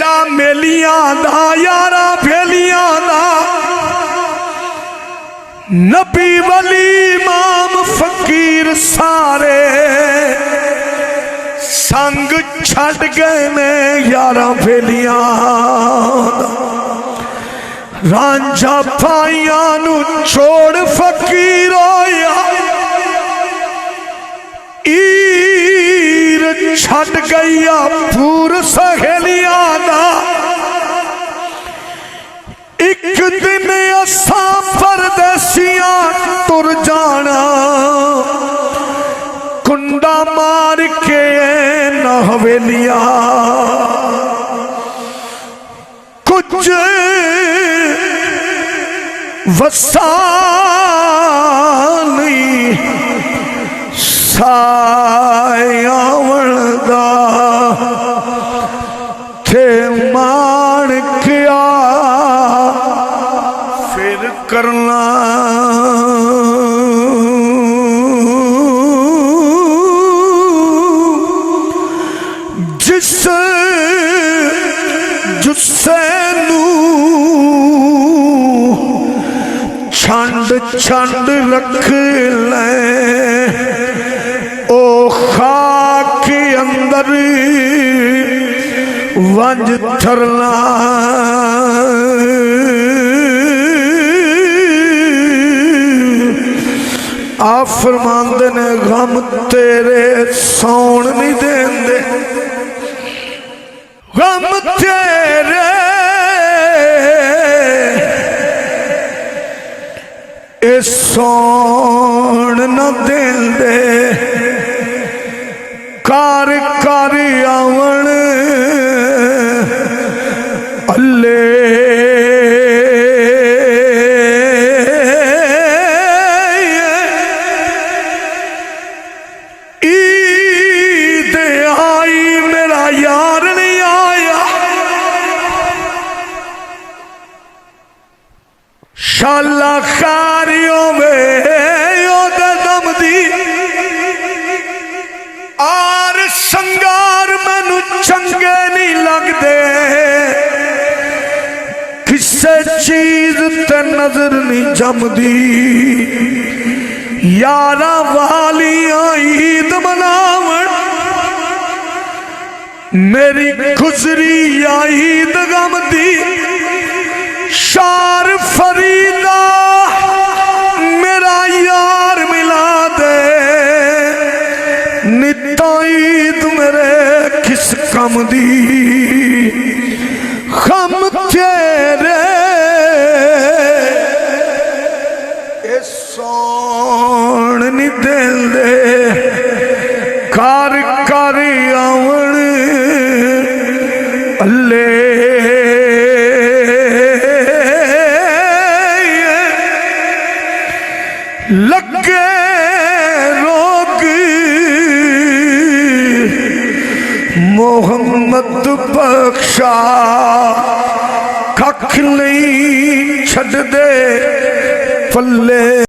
मेला मेलियां दा यारा फेलियां दा नबी वली इमाम फकीर सारे संग छड़ गए ने यारा फेलियां रांझा भाइयां नू छोड़ फकीर होया ईर छड़ गईया पूर सहेलियां दा एक दिन असा परदेसियां तुर जाना कुंडा मार के न हवेलियां कुछ वसा नहीं सायावण दा थे मान क्या फिर करना जिस जुस्से नू छंड छंड रख ले ओ खाक अंदर वंज थरना आ फरमांदे ने गम तेरे सौण नहीं देंदे गम तेरे ए सौण न देंदे कार कर आवण अल्ले ईद आई मेरा यार नहीं आया शाला खारियों में दम दी आर संगार मैनू चंगे नहीं लगते किसे चीज ते नजर नहीं जमदी यारा वालियां ईद मनावण मेरी गुजरी ईद गमदी शार फरीदा मेरा यार मिला दे निता ईद मेरे किस कम दी खम तेरे सौण नहीं देंदे कार कर आवण अल्ले लगे रोग मोहम्मद बख्शा कख नहीं छड़ दे पल्ले।